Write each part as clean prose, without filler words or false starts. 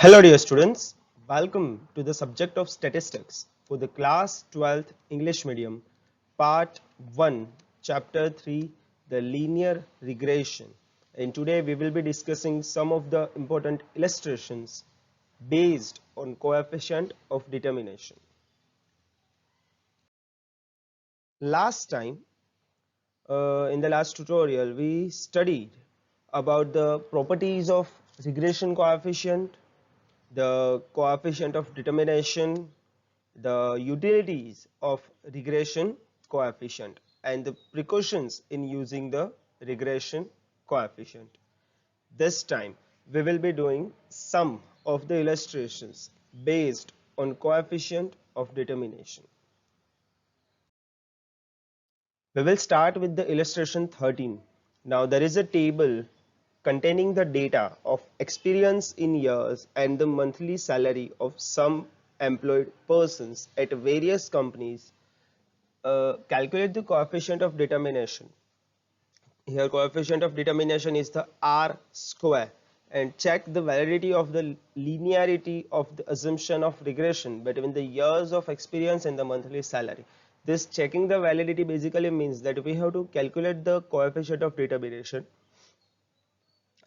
Hello dear students, welcome to the subject of statistics for the class 12th English medium, part 1, chapter 3, the linear regression. And today we will be discussing some of the important illustrations based on coefficient of determination. Last time, in the last tutorial, we studied about the properties of regression coefficient, the coefficient of determination, the utilities of regression coefficient, and the precautions in using the regression coefficient. This time we will be doing some of the illustrations based on coefficient of determination. We will start with the illustration 13. Now there is a table containing the data of experience in years and the monthly salary of some employed persons at various companies. Calculate the coefficient of determination. Here coefficient of determination is the R square, and check the validity of the linearity of the assumption of regression between the years of experience and the monthly salary. This checking the validity basically means that we have to calculate the coefficient of determination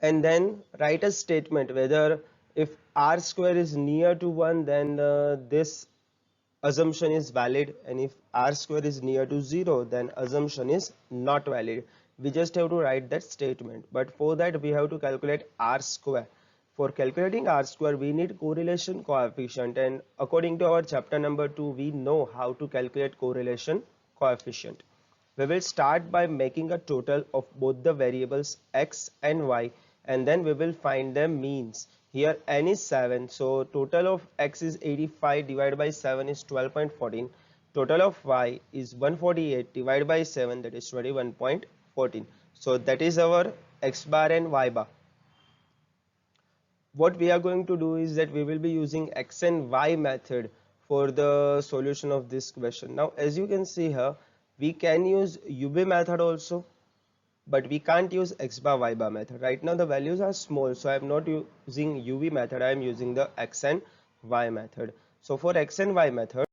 and then write a statement whether if R square is near to 1, then this assumption is valid, and if R square is near to 0, then assumption is not valid. We just have to write that statement, but for that we have to calculate R square. For calculating R square we need correlation coefficient, and according to our chapter number 2 we know how to calculate correlation coefficient. We will start by making a total of both the variables x and y, and then we will find their means. Here n is 7, so total of x is 85 divided by 7 is 12.14. Total of y is 148 divided by 7, that is 21.14. So that is our x bar and y bar. What we are going to do is that we will be using x and y method for the solution of this question. Now as you can see here, we can use UV method also, but we can't use x bar y bar method. Right now the values are small, so I am not using UV method, I am using the x and y method. So for x and y method,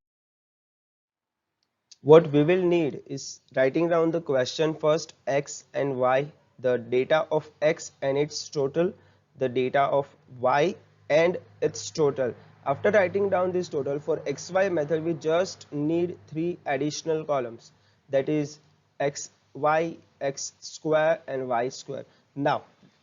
what we will need is writing down the question first, x and y, the data of x and its total, the data of y and its total. After writing down this total, for xy method we just need 3 additional columns, that is x, y, x square and y square. Now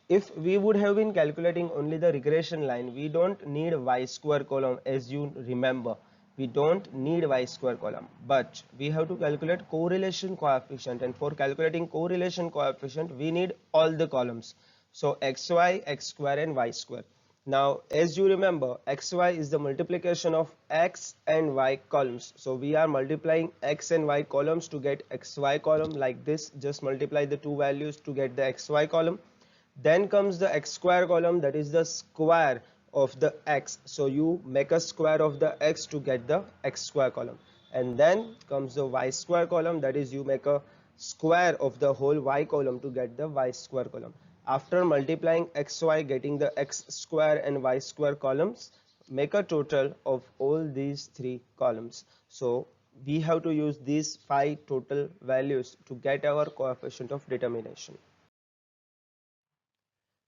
if we would have been calculating only the regression line, we don't need y square column. As you remember, we don't need y square column, but we have to calculate correlation coefficient, and for calculating correlation coefficient we need all the columns. So xy, x square and y square. Now as you remember, xy is the multiplication of x and y columns, so we are multiplying x and y columns to get xy column. Like this, just multiply the two values to get the xy column. Then comes the x square column, that is the square of the x, so you make a square of the x to get the x square column. And then comes the y square column, that is you make a square of the whole y column to get the y square column. After multiplying xy, getting the x square and y square columns, make a total of all these 3 columns. So we have to use these 5 total values to get our coefficient of determination.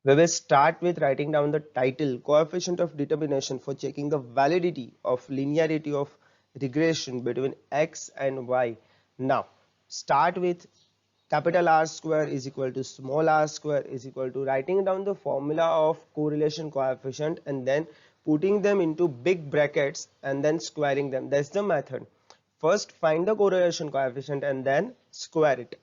We will start with writing down the title, coefficient of determination, for checking the validity of linearity of regression between x and y. Now start with capital R square is equal to small r square is equal to writing down the formula of correlation coefficient and then putting them into big brackets and then squaring them. That's the method. First find the correlation coefficient and then square it.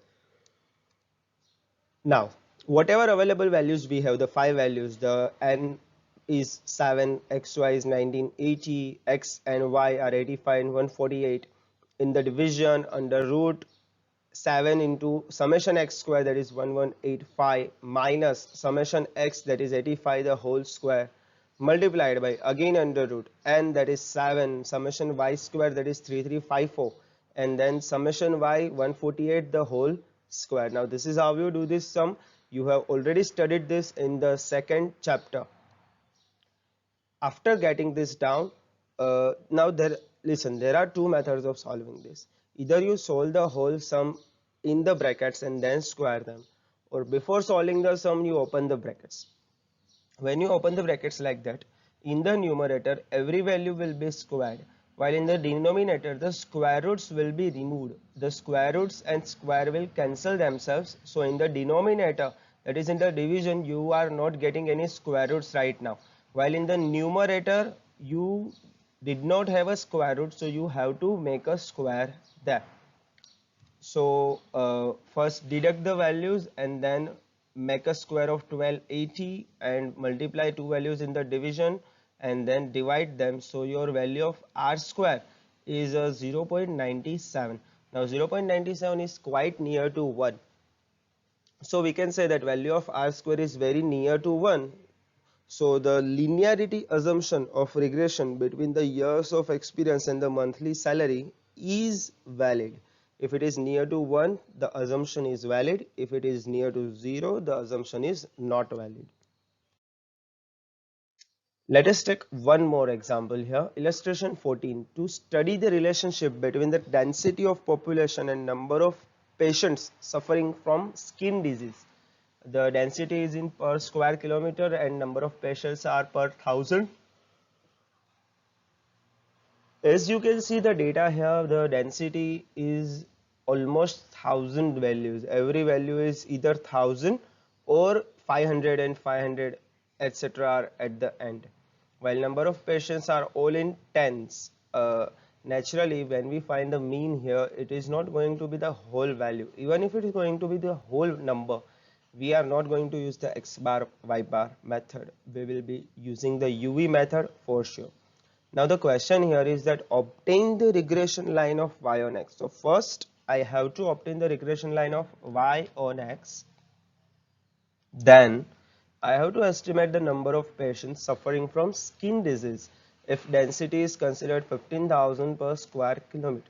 Now whatever available values we have, the 5 values, the n is 7, xy is 19, 80, x and y are 85 and 148. In the division, under root 7 into summation x square, that is 1185, minus summation x, that is 85 the whole square, multiplied by again under root n, that is 7, summation y square, that is 3354, and then summation y 148 the whole square. Now this is how you do this sum. You have already studied this in the second chapter. After getting this down, now there are two methods of solving this. Either you solve the whole sum in the brackets and then square them, or before solving the sum you open the brackets. When you open the brackets like that, in the numerator every value will be squared, while in the denominator the square roots will be removed. The square roots and square will cancel themselves. So in the denominator, that is in the division, you are not getting any square roots right now, while in the numerator you did not have a square root, so you have to make a square there. So first deduct the values and then make a square of 1280 and multiply two values in the division and then divide them. So your value of r square is 0.97. Now 0.97 is quite near to 1. So we can say that value of r square is very near to 1. So the linearity assumption of regression between the years of experience and the monthly salary is valid. If it is near to 1, the assumption is valid. If it is near to 0, the assumption is not valid. Let us take one more example here. Illustration 14. To study the relationship between the density of population and number of patients suffering from skin disease. The density is in per square kilometer and number of patients are per thousand. As you can see the data here, the density is almost 1000 values. Every value is either 1000 or 500 and 500 etc. are at the end. While number of patients are all in tens. Naturally, when we find the mean here, it is not going to be the whole value. Even if it is going to be the whole number, we are not going to use the x bar y bar method. We will be using the UV method for sure. Now the question here is that obtain the regression line of y on x. So first I have to obtain the regression line of y on x. Then I have to estimate the number of patients suffering from skin disease if density is considered 15,000 per square kilometer.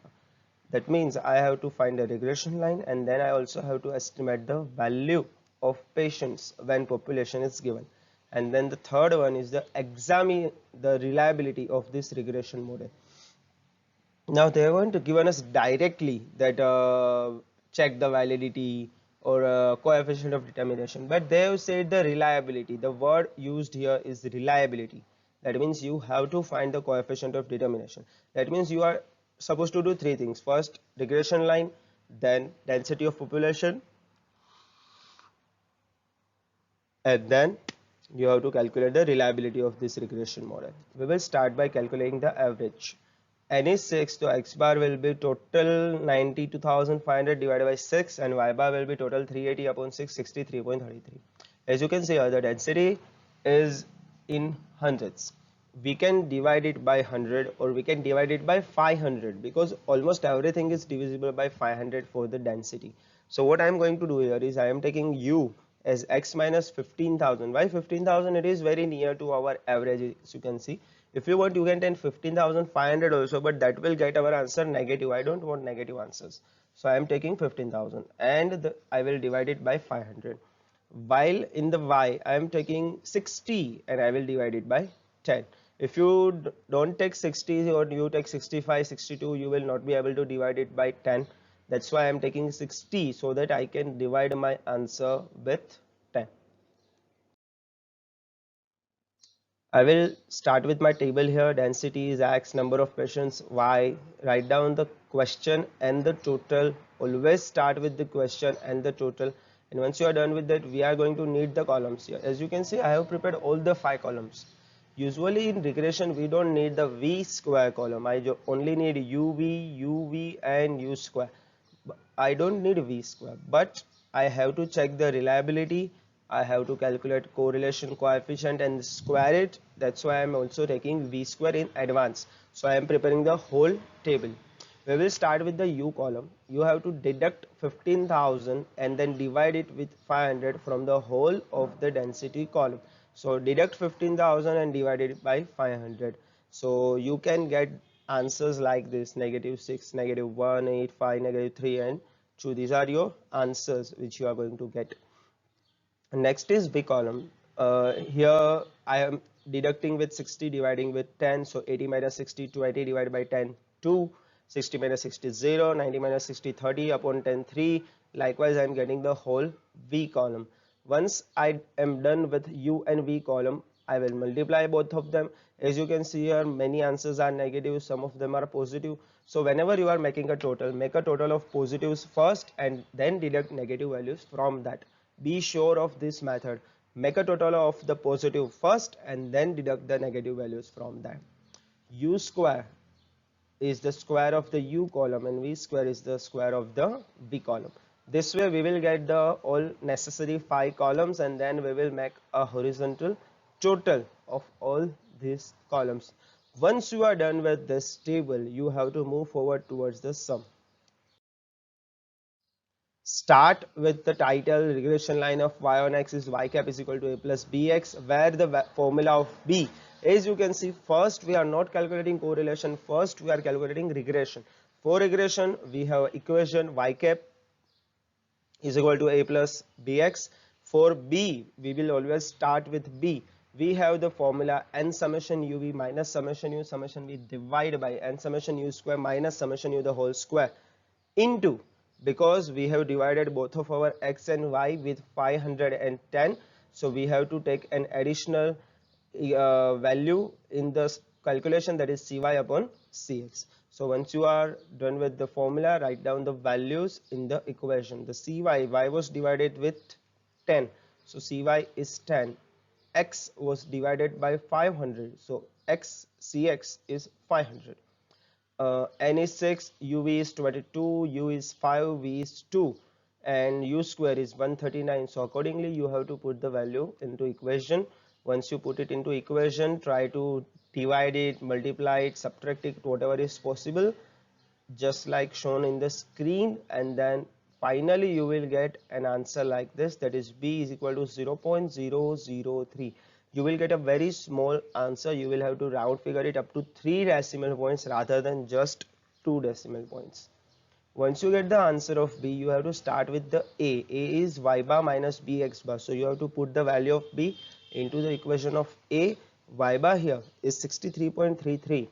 That means I have to find a regression line and then I also have to estimate the value of patients when population is given. And then the third one is the examine the reliability of this regression model. Now they are going to given us directly that check the validity or coefficient of determination, but they have said the reliability. The word used here is reliability. That means you have to find the coefficient of determination. That means you are supposed to do three things. First regression line, then density of population, and then you have to calculate the reliability of this regression model. We will start by calculating the average. N is 6, so x bar will be total 92,500 divided by 6 and y bar will be total 380 upon 6, 63.33. As you can see here, the density is in hundreds. We can divide it by 100 or we can divide it by 500 because almost everything is divisible by 500 for the density. So what I am going to do here is I am taking u as x minus 15,000. Why 15,000? It is very near to our average, as you can see. If you want, you can take 15,500 also, but that will get our answer negative. I don't want negative answers. So I am taking 15,000 and I will divide it by 500. While in the y, I am taking 60 and I will divide it by 10. If you don't take 60 or you take 65, 62, you will not be able to divide it by 10. That's why I am taking 60 so that I can divide my answer with 10. I will start with my table here. Density is x, number of patients y. Write down the question and the total. Always start with the question and the total. And once you are done with that, we are going to need the columns here. As you can see, I have prepared all the 5 columns. Usually in regression, we don't need the v square column. I only need uv, uv and u square. I don't need v square, but I have to check the reliability. I have to calculate correlation coefficient and square it. That's why I'm also taking v square in advance. So I am preparing the whole table. We will start with the u column. You have to deduct 15,000 and then divide it with 500 from the whole of the density column. So deduct 15,000 and divide it by 500. So you can get answers like this: -6, -1, 8, 5, -3 and 2. These are your answers which you are going to get. Next is B column. Here I am deducting with 60, dividing with 10. So 80 minus 60, 20 divided by 10, 2. 60 minus 60, 0. 90 minus 60, 30 upon 10, 3. Likewise, I am getting the whole V column. Once I am done with U and V column, I will multiply both of them. As you can see here, many answers are negative, some of them are positive. So whenever you are making a total, make a total of positives first and then deduct negative values from that. Be sure of this method. Make a total of the positive first and then deduct the negative values from that. U square is the square of the U column and V square is the square of the V column. This way we will get the all necessary 5 columns and then we will make a horizontal total of all these columns. Once you are done with this table, you have to move forward towards the sum. Start with the title regression line of y on x is y cap is equal to a plus bx, where the formula of b, as you can see, first we are not calculating correlation, first we are calculating regression. For regression we have equation y cap is equal to a plus bx. For b we will always start with b. We have the formula n summation uv minus summation u summation v divided by n summation u square minus summation u the whole square into, because we have divided both of our x and y with 510, so we have to take an additional value in the calculation, that is cy upon cx. So once you are done with the formula, write down the values in the equation. The cy, y was divided with 10, so cy is 10. X was divided by 500, so x cx is 500. N is 6, uv is 22, u is 5, v is 2, and u square is 139. So accordingly you have to put the value into equation. Once you put it into equation, try to divide it, multiply it, subtract it, whatever is possible, just like shown in the screen, and then finally you will get an answer like this, that is b is equal to 0.003. You will get a very small answer. You will have to round figure it up to 3 decimal points rather than just 2 decimal points. Once you get the answer of b, you have to start with the a. A is y bar minus b x bar, so you have to put the value of b into the equation of a. Y bar here is 63.33,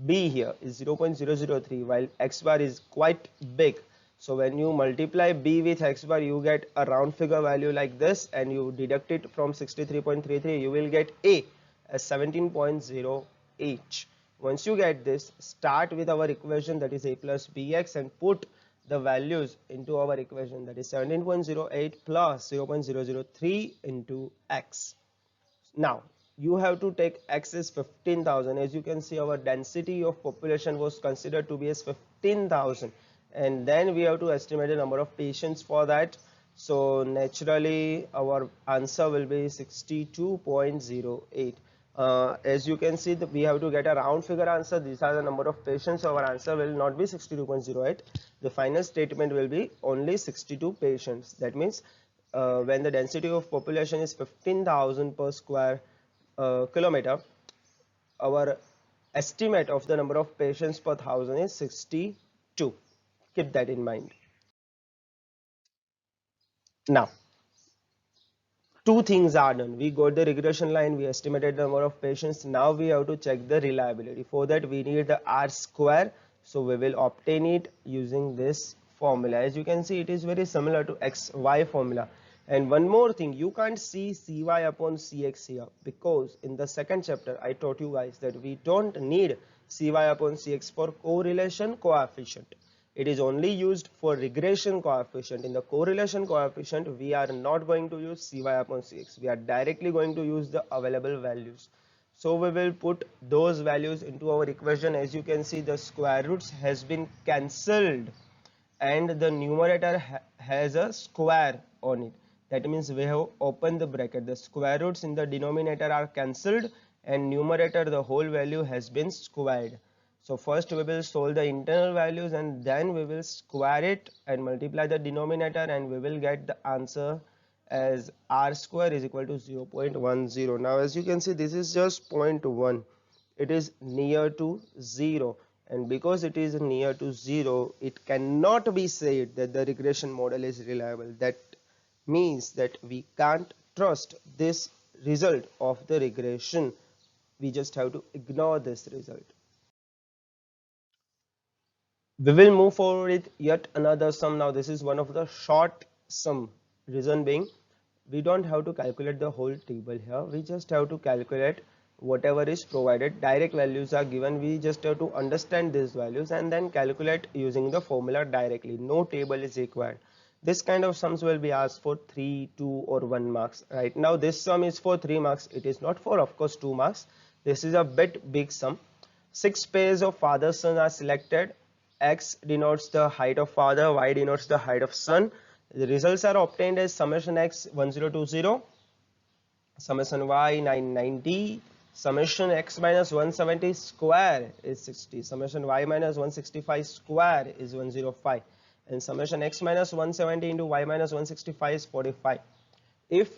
b here is 0.003, while x bar is quite big. So when you multiply b with x bar, you get a round figure value like this, and you deduct it from 63.33, you will get a as 17.08. Once you get this, start with our equation, that is a plus bx, and put the values into our equation, that is 17.08 plus 0.003 into x. Now you have to take x is 15,000. As you can see, our density of population was considered to be as 15,000, and then we have to estimate the number of patients for that. So naturally our answer will be 62.08. As you can see, we have to get a round figure answer. These are the number of patients, so our answer will not be 62.08. The final statement will be only 62 patients. That means when the density of population is 15,000 per square kilometer, our estimate of the number of patients per thousand is 62. Keep that in mind. Now two things are done. We got the regression line, we estimated the number of patients. Now we have to check the reliability. For that we need the r square, so we will obtain it using this formula. As you can see, it is very similar to xy formula. And one more thing, you can't see cy upon cx here, because in the second chapter I taught you guys that we don't need cy upon cx for correlation coefficient. It is only used for regression coefficient. In the correlation coefficient, we are not going to use cy upon cx. We are directly going to use the available values. So we will put those values into our equation. As you can see, the square roots has been cancelled and the numerator has a square on it. That means we have opened the bracket. The square roots in the denominator are cancelled, and numerator, the whole value has been squared. So first we will solve the internal values, and then we will square it and multiply the denominator, and we will get the answer as r square is equal to 0.10. Now as you can see, this is just 0.1. It is near to 0, and because it is near to 0, it cannot be said that the regression model is reliable. That means that we can't trust this result of the regression We just have to ignore this result. We will move forward with yet another sum. Now this is one of the short sum. Reason being, we don't have to calculate the whole table here. We just have to calculate whatever is provided. Direct values are given. We just have to understand these values and then calculate using the formula directly. No table is required. This kind of sums will be asked for 3, 2 or 1 marks. Right now this sum is for 3 marks. It is not for, of course, 2 marks. This is a bit big sum. 6 pairs of father son are selected. X denotes the height of father, Y denotes the height of son. The results are obtained as summation X 1020, summation Y 990, summation X minus 170 square is 60, summation Y minus 165 square is 105, and summation X minus 170 into Y minus 165 is 45. If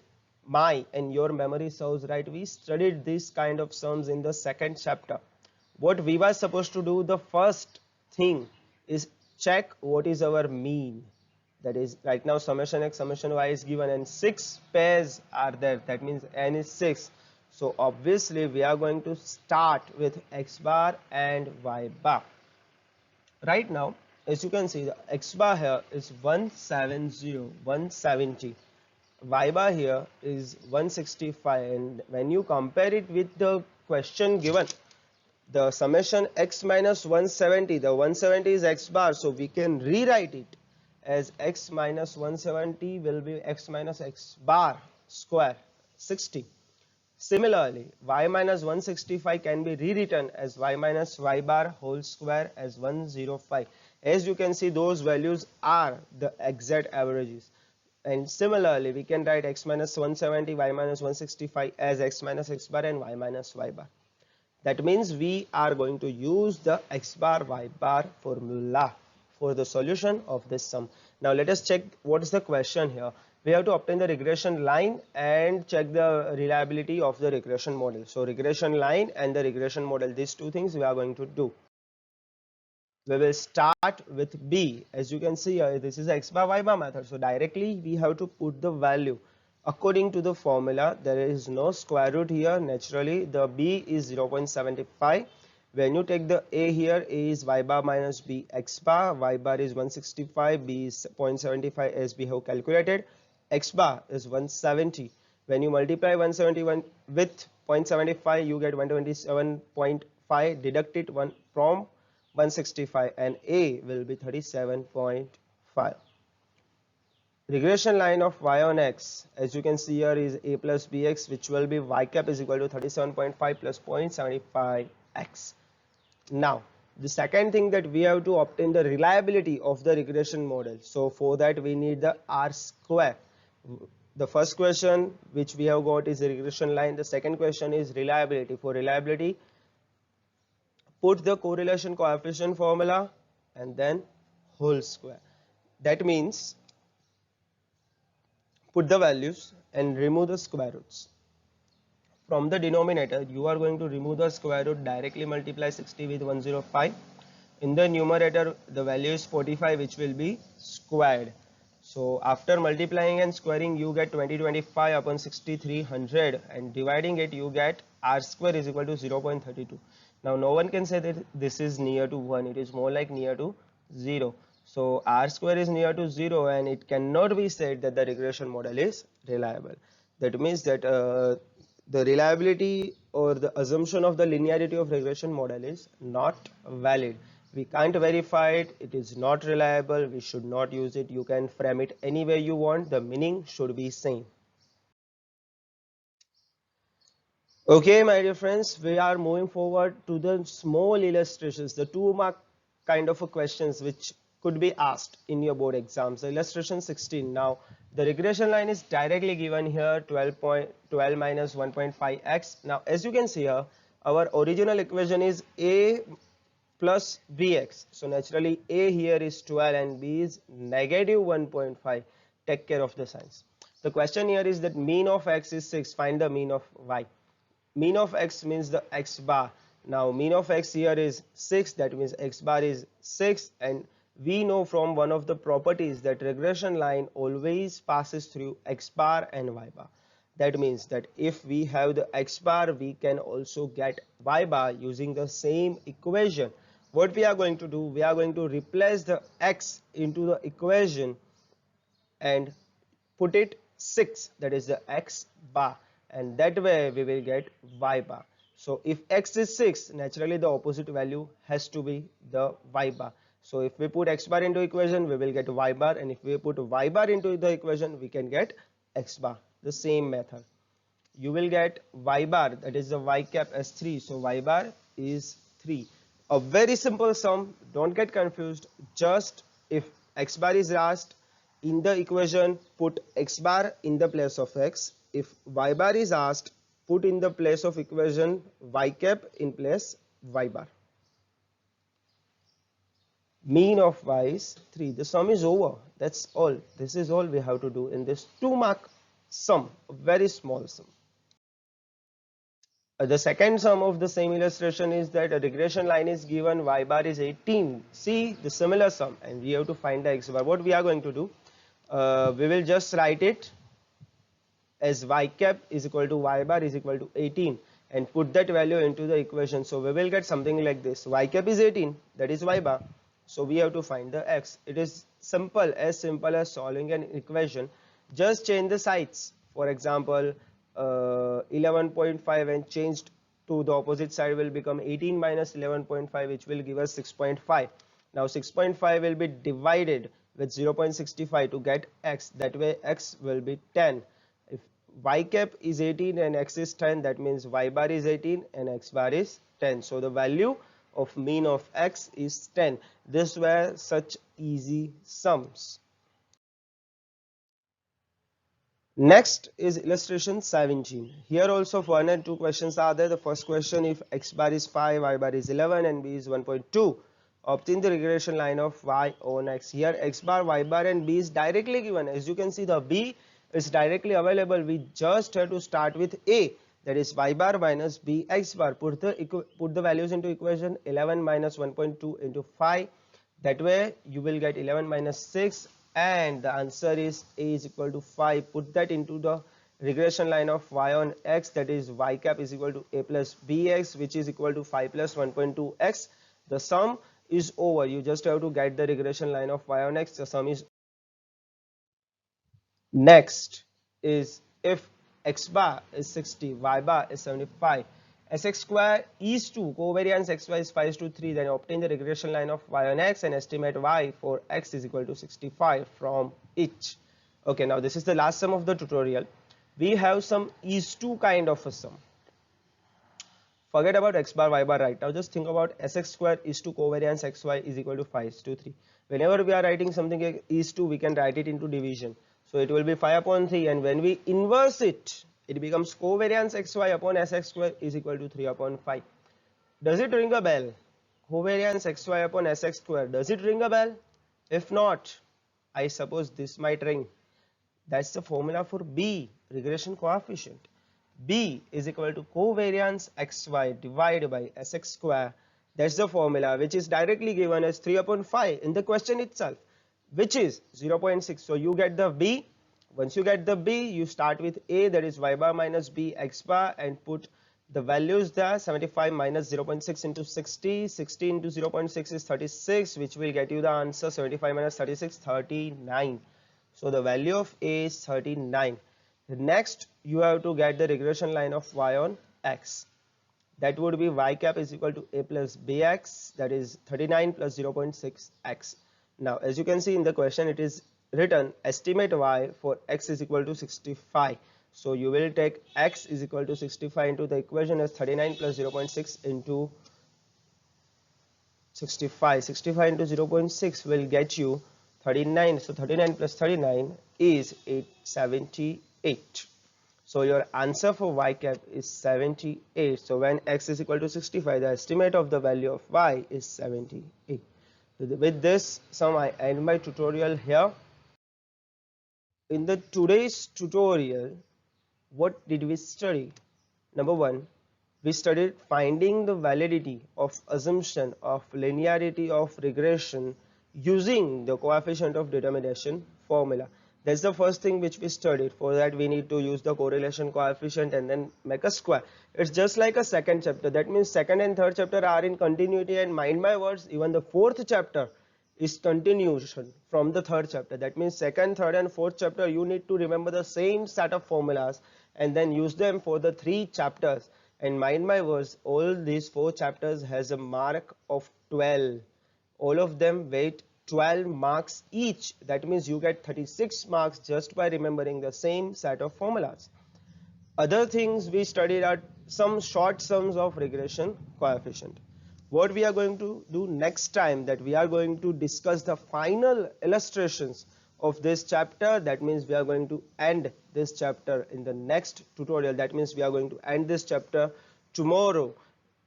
my and your memory serves right, we studied this kind of sums in the second chapter. What we were supposed to do, the first thing is check what is our mean. That is, right now summation X, summation Y is given and 6 pairs are there. That means n is 6. So obviously we are going to start with X bar and Y bar. Right now, as you can see, the X bar here is 170, 170. Y bar here is 165, and when you compare it with the question given, the summation X minus 170, the 170 is X bar, so we can rewrite it as X minus 170 will be X minus X bar square 60. Similarly, Y minus 165 can be rewritten as Y minus Y bar whole square as 105. As you can see, those values are the exact averages. And similarly, we can write X minus 170, Y minus 165 as X minus X bar and Y minus Y bar. That means we are going to use the X bar Y bar formula for the solution of this sum. Now let us check what is the question here. We have to obtain the regression line and check the reliability of the regression model. So regression line and the regression model, these two things we are going to do. We will start with B. As you can see here, this is X bar Y bar method. So directly we have to put the value according to the formula. There is no square root here. Naturally the B is 0.75. When you take the A here, A is Y bar minus B X bar. Y bar is 165, B is 0.75 as we have calculated. X bar is 170. When you multiply 171 with 0.75, you get 127.5. Deduct it from 165 and A will be 37.5. Regression line of Y on X, as you can see here, is A plus BX, which will be Y cap is equal to 37.5 plus 0.75x. Now, the second thing that we have to obtain the reliability of the regression model. So for that we need the R square. The first question which we have got is the regression line. The second question is reliability. For reliability, put the correlation coefficient formula and then whole square. That means put the values and remove the square roots. From the denominator, you are going to remove the square root, directly multiply 60 with 105. In the numerator, the value is 45, which will be squared. So after multiplying and squaring, you get 2025 upon 6300, and dividing it, you get R square is equal to 0.32. Now no one can say that this is near to 1, it is more like near to 0. So R square is near to 0, and it cannot be said that the regression model is reliable. That means that the reliability or the assumption of the linearity of regression model is not valid. We can't verify it, it is not reliable, we should not use it. You can frame it any way you want, the meaning should be same. Okay, my dear friends, we are moving forward to the small illustrations, the 2 mark kind of a questions which could be asked in your board exams. So illustration 16. Now the regression line is directly given here, 12 minus 1.5x. Now as you can see here, our original equation is A plus bx. So naturally A here is 12 and B is negative 1.5. Take care of the signs. The question here is that mean of x is 6. Find the mean of y. Mean of x means the x bar. Now mean of x here is 6, that means x bar is 6, and we know from one of the properties that regression line always passes through x bar and y bar. That means that if we have the x bar, we can also get y bar using the same equation. What we are going to do, we are going to replace the x into the equation and put it 6, that is the x bar, and that way we will get y bar. So if x is 6, naturally the opposite value has to be the y bar. So if we put x bar into equation, we will get y bar, and if we put y bar into the equation, we can get x bar. The same method, you will get y bar, that is the y cap as 3, so y bar is 3. A very simple sum, don't get confused. Just if x bar is asked in the equation, put x bar in the place of x. If y bar is asked, put in the place of equation y cap in place y bar. Mean of y is 3. The sum is over. That's all. This is all we have to do in this 2-mark sum, a very small sum. The second sum of the same illustration is that a regression line is given, y bar is 18. See the similar sum, and we have to find the x bar. What we are going to do, we will just write it as y cap is equal to y bar is equal to 18 and put that value into the equation. So we will get something like this. Y cap is 18, that is y bar. So we have to find the x. It is simple as solving an equation. Just change the sides. For example, 11.5 and changed to the opposite side will become 18 minus 11.5, which will give us 6.5. Now 6.5 will be divided with 0.65 to get x. That way x will be 10. If y cap is 18 and x is 10, that means y bar is 18 and x bar is 10. So the value of mean of x is 10. These were such easy sums. Next is illustration 17. Here also 1 and 2 questions are there. The first question, if x bar is 5, y bar is 11 and b is 1.2, obtain the regression line of y on x. Here x bar, y bar and b is directly given. As you can see, the b is directly available. We just have to start with a, that is y bar minus b x bar. Put the values into equation. 11 minus 1.2 into 5. That way you will get 11 minus 6, and the answer is a is equal to 5. Put that into the regression line of y on x, that is y cap is equal to a plus bx, which is equal to 5 plus 1.2x. The sum is over. You just have to get the regression line of y on x. The sum is. Next is if x bar is 60, y bar is 75, sx square is 2, covariance xy is 5 to 3, then obtain the regression line of y on x and estimate y for x is equal to 65 from each. Okay, now this is the last sum of the tutorial. We have some is 2 kind of a sum. Forget about x bar, y bar right now. Just think about sx square is 2, covariance xy is equal to 5 to 3. Whenever we are writing something is 2, we can write it into division. So it will be 5 upon 3, and when we inverse it, it becomes covariance xy upon sx square is equal to 3 upon 5. Does it ring a bell? Covariance xy upon sx square. Does it ring a bell? If not, I suppose this might ring. That's the formula for B, regression coefficient. B is equal to covariance xy divided by sx square. That's the formula, which is directly given as 3 upon 5 in the question itself, which is 0.6. So you get the B. Once you get the B, you start with A, that is y bar minus B x bar, and put the values there. 75 minus 0.6 into 60. 60 into 0.6 is 36, which will get you the answer. 75 minus 36, 39. So the value of A is 39. Next, you have to get the regression line of y on x. That would be y cap is equal to a plus bx, that is 39 plus 0.6x. Now, as you can see in the question, it is written estimate y for x is equal to 65. So you will take x is equal to 65 into the equation as 39 plus 0.6 into 65. 65 into 0.6 will get you 39. So 39 plus 39 is 78. So your answer for y cap is 78. So when x is equal to 65, the estimate of the value of y is 78. With this sum, I end my tutorial here. In the today's tutorial, what did we study? Number 1, we studied finding the validity of assumption of linearity of regression using the coefficient of determination formula. That's the first thing which we studied. For that we need to use the correlation coefficient and then make a square. It's just like a second chapter. That means second and third chapter are in continuity, and mind my words, even the fourth chapter is continuation from the third chapter. That means second, third and fourth chapter you need to remember the same set of formulas and then use them for the three chapters. And mind my words, all these four chapters has a mark of 12. All of them weight 12 marks each. That means you get 36 marks just by remembering the same set of formulas. Other things we studied are some short sums of regression coefficient. What we are going to do next time, that we are going to discuss the final illustrations of this chapter. That means we are going to end this chapter in the next tutorial. That means we are going to end this chapter tomorrow.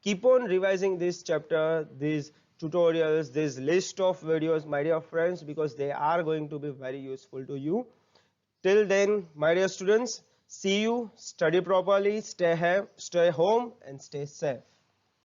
Keep on revising this chapter, these tutorials, this list of videos, my dear friends, because they are going to be very useful to you. Till then, my dear students, see you, study properly, stay home and stay safe.